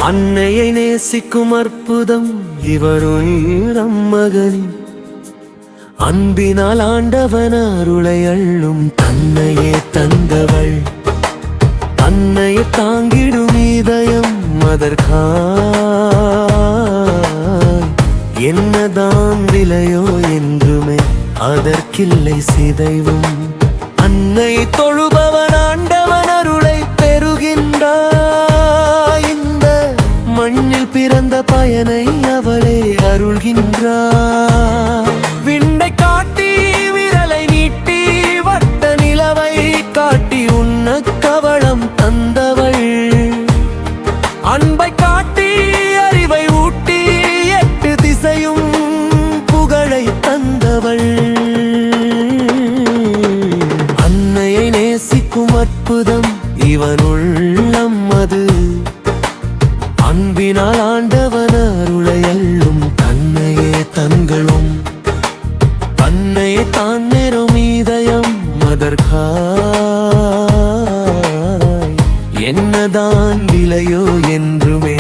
அன்னையை நேசிக்கும் அற்புதம் இவருயிரம் மகனின் அன்பினால் ஆண்டவன் அருளை அள்ளும் தன்னையே தந்தவள். தன்னையை தாங்கிடும் இதயம் அதற்காய் என்னதான் விலையோ என்றுமே அதற்கில்லை சிதைவும். அன்னை தொழுபவன் ஆண்டவன் அருளை பெறுகின்றாய். இந்த மண்ணில் பிறந்த பயனை அவளே அருள்கின்றாய். விண்ணை காட்டி விரலை நீட்டி வட்ட நிலவை காட்டி உன்ன கவளம் தந்தவள். அன்பை காட்டி அறிவை ஊட்டி எட்டு திசையும் புகழை தந்தவள். அன்னையை நேசிக்கும் அற்புதம் இவன் உள்ளம் அது. அன்பினால் ஆண்டவன் அருளை அள்ளும் தன்னையே தங்களும். தன்னையே தான் நிறம் இதயம் அதற்காய் என்னதான் விலையோ என்றுமே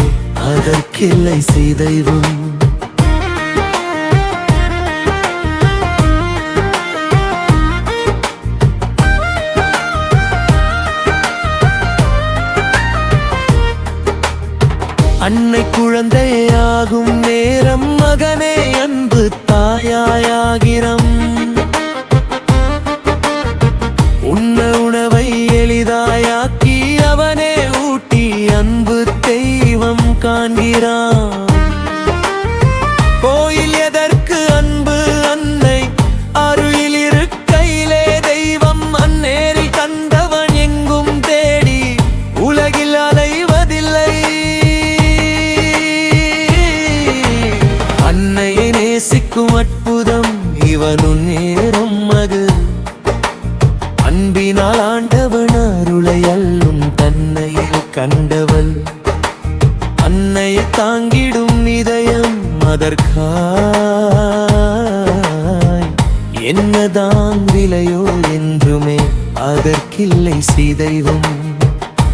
அதற்கில்லை சிதைவும். அன்னை குழந்தையாகும் நேரம் மகனே அன்பு தாயாயாகிரம். உண்ண உணவை எளிதாயாக்கி அவனே ஊட்டி அன்பு தெய்வம் காண்கிறான். கோயில் எதற்கு அன்பு அன்னை அருளில் இருக்கையிலே தெய்வம் அந்நேரில் கண்டவன் எங்கும் தேடி உலகில் அலைவதில்லை. அன்னையை நேசிக்கும் அற்புதம் இவனும் நேரம் அது. அன்பினால் ஆண்டவன் அருளை அள்ளும் தன்னையில் கண்டவள். அன்னையை தாங்கிடும் இதயம் அதற்காய் என்னதான் விலையோ என்றுமே அதற்கில்லை சிதைவும்.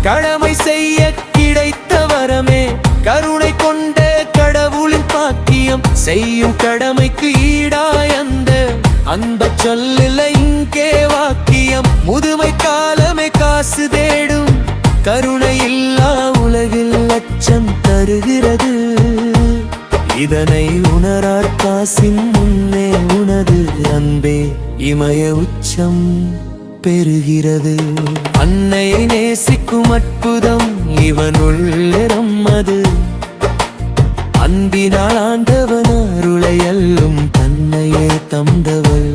கடமை செய்ய கிடைத்த வரமே கருணை கொண்ட கடவுளின் பாக்கியம். செய்யும் கடமைக்கு ஈடாய் அந்த சொல்லில்லை இங்கே வாக்கியம். முதுமை காலமே காசு தேடும் கருணை இல்லா உலகில் லட்சம் தருகிறது. இதனை உணரார் காசின் முன்னே உனது அன்பே இமய உச்சம் பெறுகிறது. அன்னையை நேசிக்கும் அற்புதம் இவன் உள்ளம் அது. அன்பினால் ஆண்டவன் அருளை அள்ளும் தன்னையே தந்தவள்.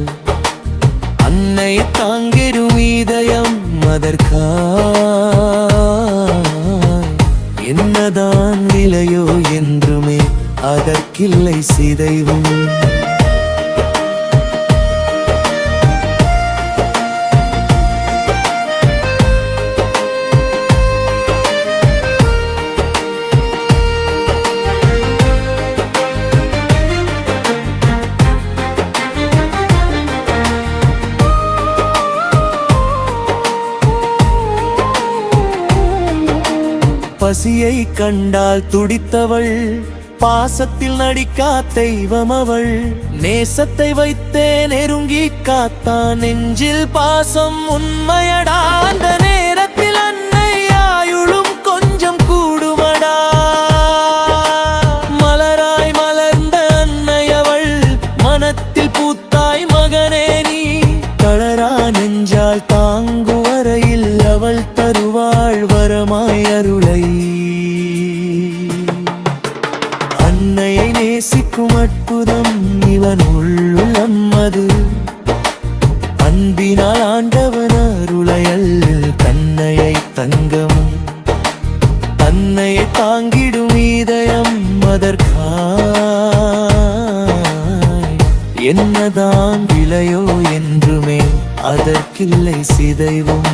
அன்னை தாங்கிடும் இதயம் அதற்காய் என்னதான் விலையோ என்றுமே அதற்கில்லை சிதைவும். பசியை கண்டால் துடித்தவள். பாசத்தில் நடிக்கா தெய்வம் அவள். நேசத்தை வைத்தே நெருங்கி காத்தான் நெஞ்சில் பாசம் உண்மையடா. அந்த நேரத்தில் அன்னை ஆயுளும் கொஞ்சம் கூடுமடா. மலராய் மலர்ந்த அன்னை அவள் மனத்தில் பூத்தாய் மகனே நீ. தளரா நெஞ்சால் தாங்கு வரையில் அவள் தருவாள் வரமாய் அருளை. அன்னையை நேசிக்கும் அற்புதம் இவன் உள்ளம் அது. அன்பினால் ஆண்டவன் அருளை அள்ளு தன்னையை தங்கம். தன்னையை தாங்கிடும் இதயம் அதற்காய் என்னதான் விலையோ என்றுமே அதற்கில்லை சிதைவும்.